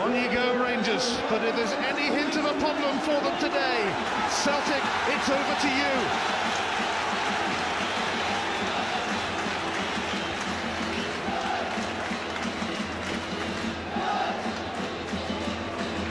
On you go, Rangers, but if there's any hint of a problem for them today, Celtic, it's over to you.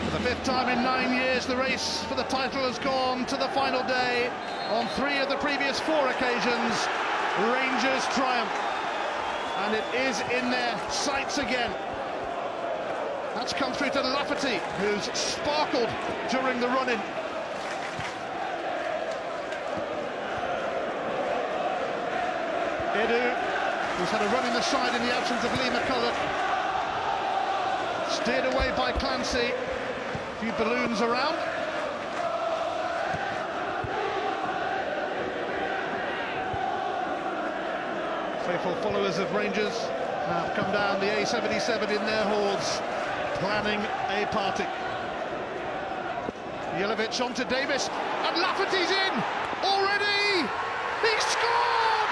For the fifth time in 9 years, the race for the title has gone to the final day. On 3 of the previous 4 occasions, Rangers triumph. And it is in their sights again. That's come through to Lafferty, who's sparkled during the run-in. Edu, who's had a run in the side in the absence of Lee McCulloch. Steered away by Clancy. A few balloons around. Faithful followers of Rangers have come down the A77 in their hordes, planning a party. Jelavic on to Davis, and Lafferty's in already! He scored!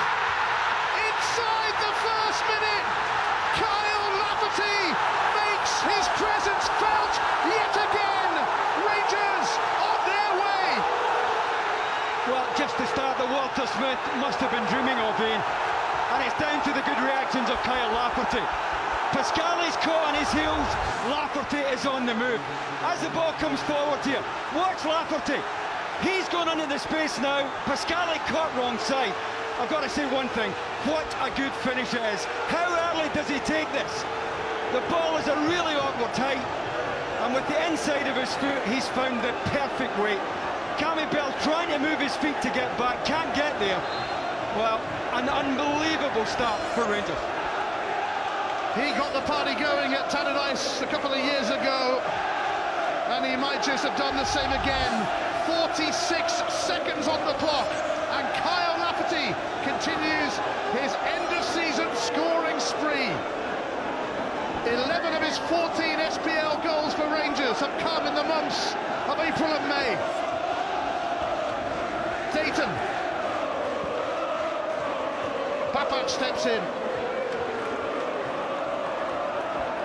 Inside the first minute, Kyle Lafferty makes his presence felt yet again! Rangers on their way! Well, just the start that Walter Smith must have been dreaming of, Ian. And it's down to the good reactions of Kyle Lafferty. Pascali's caught on his heels, Lafferty is on the move. As the ball comes forward here, watch Lafferty. He's gone into the space now, Pascali caught wrong side. I've got to say one thing, what a good finish it is. How early does he take this? The ball is a really awkward height, and with the inside of his foot, he's found the perfect weight. Cammy Bell trying to move his feet to get back, can't get there. Well, an unbelievable start for Rangers. He got the party going at Tannadice a couple of years ago, and he might just have done the same again. 46 seconds on the clock, and Kyle Lafferty continues his end-of-season scoring spree. 11 of his 14 SPL goals for Rangers have come in the months of April and May. Dayton. Papac steps in.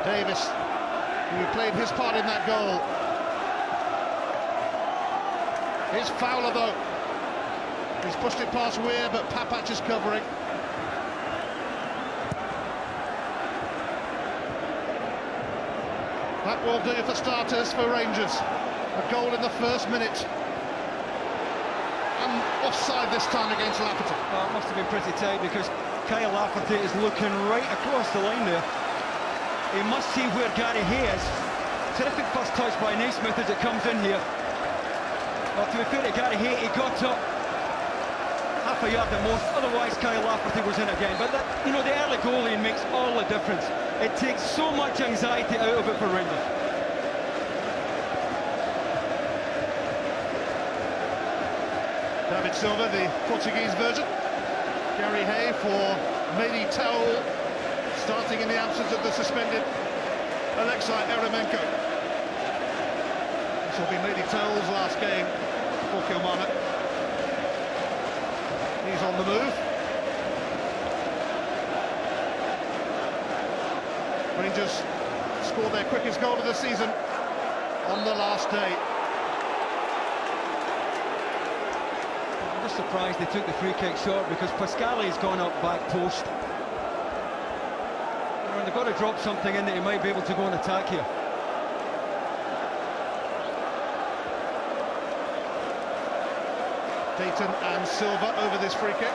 Davis, who played his part in that goal. Here's Fowler though. He's pushed it past Weir, but Papac is covering. That will do for starters for Rangers. A goal in the first minute. And offside this time against Lafferty. Well, it must have been pretty tight because Kyle Lafferty is looking right across the line there. He must see where Gary Hay is. Terrific first touch by Naismith as it comes in here. Well, to be fair to Gary Hay, he got up half a yard at most, otherwise Kyle Lafferty was in again. But, you know, the early goal makes all the difference. It takes so much anxiety out of it for Rangers. David Silva, the Portuguese version. Gary Hay for Mehdi Taoul, starting in the absence of the suspended Alexei Eremenko. This will be Mehdi Taoul's last game for Kilmarnock. He's on the move. Rangers scored their quickest goal of the season on the last day. I'm just surprised they took the free kick short because Pascali's gone up back post. And they've got to drop something in that he might be able to go and attack here. Dayton and Silva over this free kick.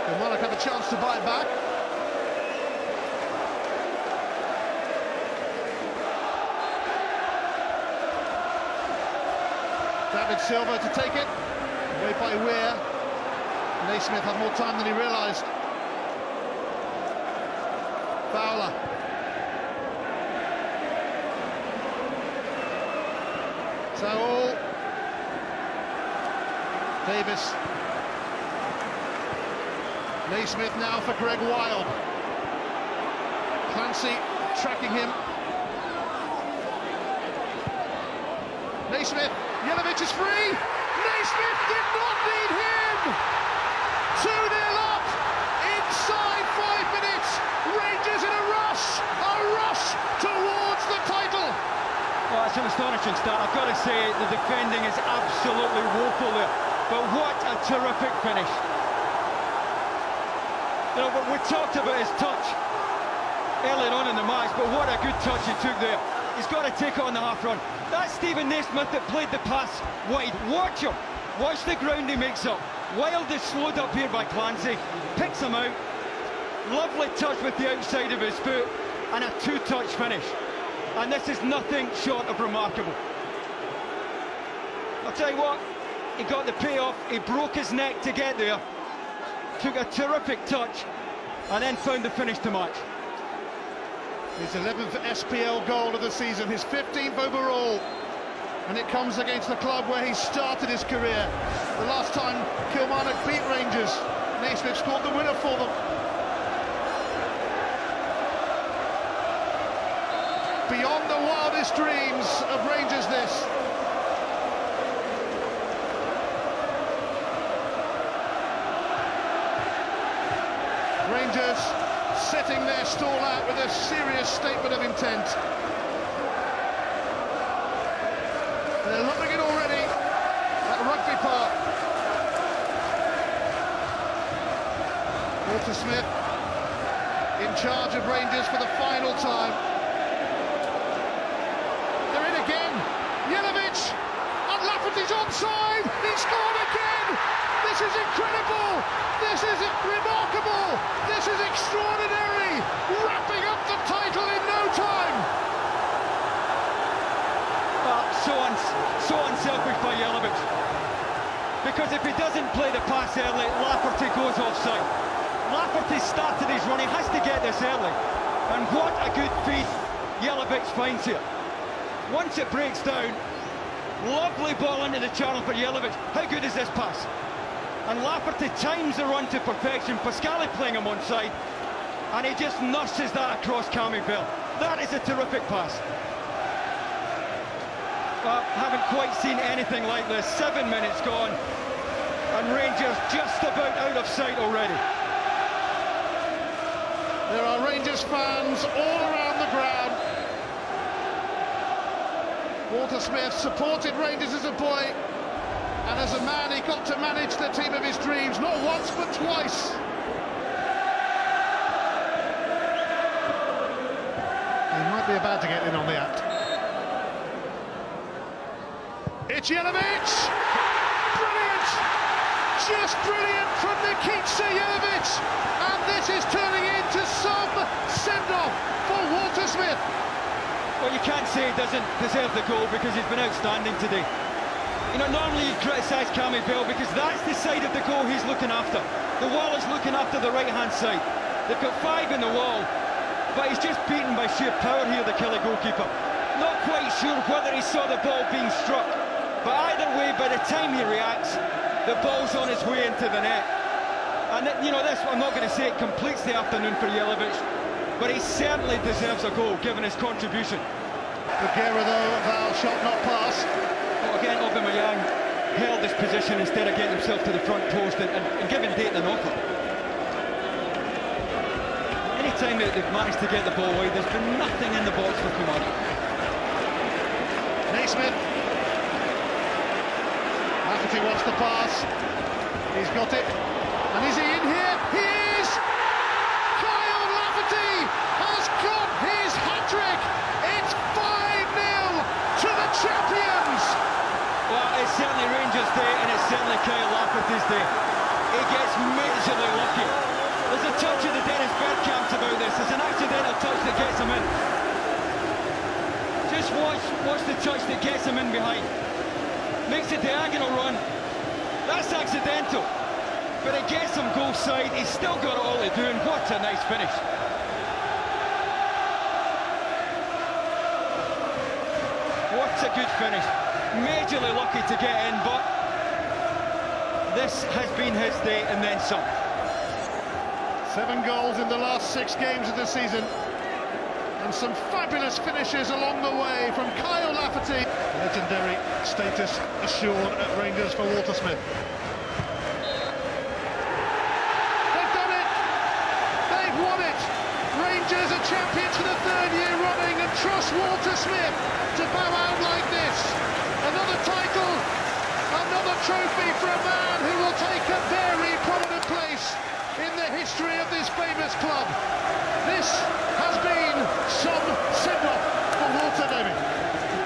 Kilmarnock have a chance to buy it back. David Silva to take it, away by Weir. Naismith had more time than he realised. Fowler. Taoul. Davis. Naismith now for Greg Wild. Clancy tracking him. Naismith. Jelavic is free. Naismith did not need him. 2-0 up inside 5 minutes. astonishing start. I've got to say, the defending is absolutely woeful there. But what a terrific finish. You know, we talked about his touch earlier on in the match, but what a good touch he took there. He's got to take it on the half run. That's Steven Naismith that played the pass wide. Watch him. Watch the ground he makes up. Wild is slowed up here by Clancy. Picks him out. Lovely touch with the outside of his foot. And a two-touch finish. And this is nothing short of remarkable. I'll tell you what, he got the payoff. He broke his neck to get there. Took a terrific touch. And then found the finish to match. His 11th SPL goal of the season, his 15th overall, and it comes against the club where he started his career. The last time Kilmarnock beat Rangers, Naismith scored the winner for them. Beyond the wildest dreams of Rangers, this. Rangers setting their stall out with a serious statement of intent. They're loving it already at Rugby Park. Walter Smith in charge of Rangers for the final time. They're in again. Jelavic, and Lafferty's onside. He scored again. This is incredible. This is remarkable. This is extraordinary. Wrapping up the title in no time. So unselfish by Jelavic. Because if he doesn't play the pass early, Lafferty goes offside. Lafferty started his run. He has to get this early. And what a good feed Jelavic finds here. Once it breaks down, lovely ball into the channel for Jelavic. How good is this pass? And Lafferty times the run to perfection. Pascali playing him onside, and he just nurses that across Cammy Bell. That is a terrific pass. Haven't quite seen anything like this. 7 minutes gone, and Rangers just about out of sight already. There are Rangers fans all around the ground. Walter Smith supported Rangers as a boy. And as a man, he got to manage the team of his dreams, not once, but twice. He might be about to get in on the act. It's Jelavic! Brilliant! Just brilliant from Nikita Jelavic! And this is turning into some send-off for Walter Smith. Well, you can't say he doesn't deserve the goal because he's been outstanding today. You know, normally you criticise Cammy Bell because that's the side of the goal he's looking after. The wall is looking after the right-hand side. They've got 5 in the wall, but he's just beaten by sheer power here, the Kelly goalkeeper. Not quite sure whether he saw the ball being struck, but either way, by the time he reacts, the ball's on its way into the net. And, you know, this, I'm not going to say it completes the afternoon for Jelavic, but he certainly deserves a goal, given his contribution. Nogueira, though, foul shot not passed. Again, Aubameyang held his position instead of getting himself to the front post and giving Dayton an offer. Any time that they've managed to get the ball away, there's been nothing in the box for Kilmarnock. Naismith. Lafferty wants the pass. He's got it. And is he in here? He is! Kyle Lafferty has got his hat-trick. It's 5-0 to the champions. Well, it's certainly Rangers' day, and it's certainly Kyle Lafferty's day. He gets majorly lucky. There's a touch of the Dennis Bergkamp about this. There's an accidental touch that gets him in. Just watch the touch that gets him in behind. Makes a diagonal run. That's accidental. But it gets him goal side. He's still got it all to do, and what a nice finish. What a good finish. Majorly lucky to get in, but this has been his day and then some. 7 goals in the last 6 games of the season, and some fabulous finishes along the way from Kyle Lafferty. Legendary status assured at Rangers for Walter Smith. They've done it! They've won it! Rangers are champions for the 3rd year running, and trust Walter Smith to bow out like this. trophy for a man who will take a very prominent place in the history of this famous club. This has been some send-off for Walter, David.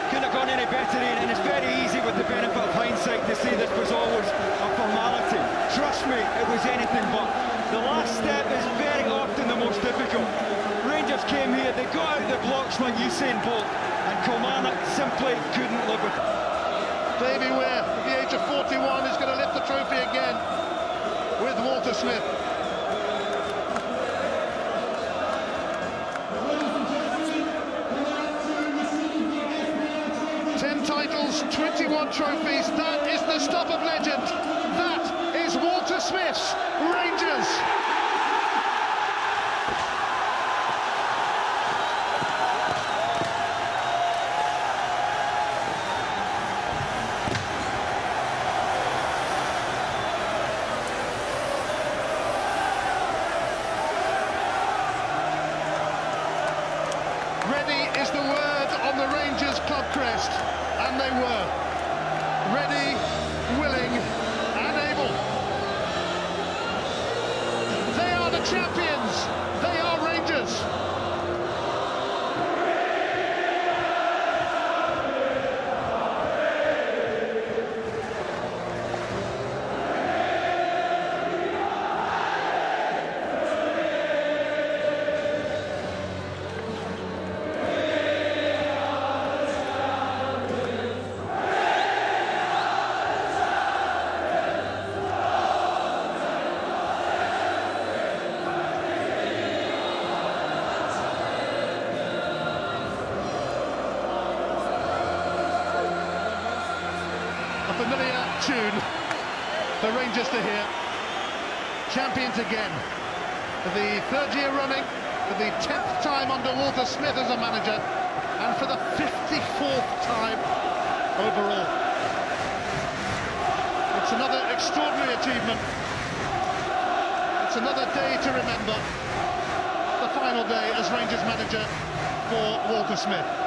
Couldn't have gone any better, Ian, and it's very easy with the benefit of hindsight to say this was always a formality. Trust me, it was anything but. The last step is very often the most difficult. Rangers came here, they got out the blocks like Usain Bolt, and Kilmarnock simply couldn't live with it. Davy Weir, at the age of 41, is going to lift the trophy again with Walter Smith. Titles, 21 trophies, that is the stuff of legend. That is Walter Smith's Rangers. Ready is the word on the Rangers club crest. And they were ready, willing and able. They are the champions. They are Rangers. A familiar tune for Rangers to hear. Champions again for the third year running, for the 10th time under Walter Smith as a manager, and for the 54th time overall. It's another extraordinary achievement. It's another day to remember. The final day as Rangers manager for Walter Smith.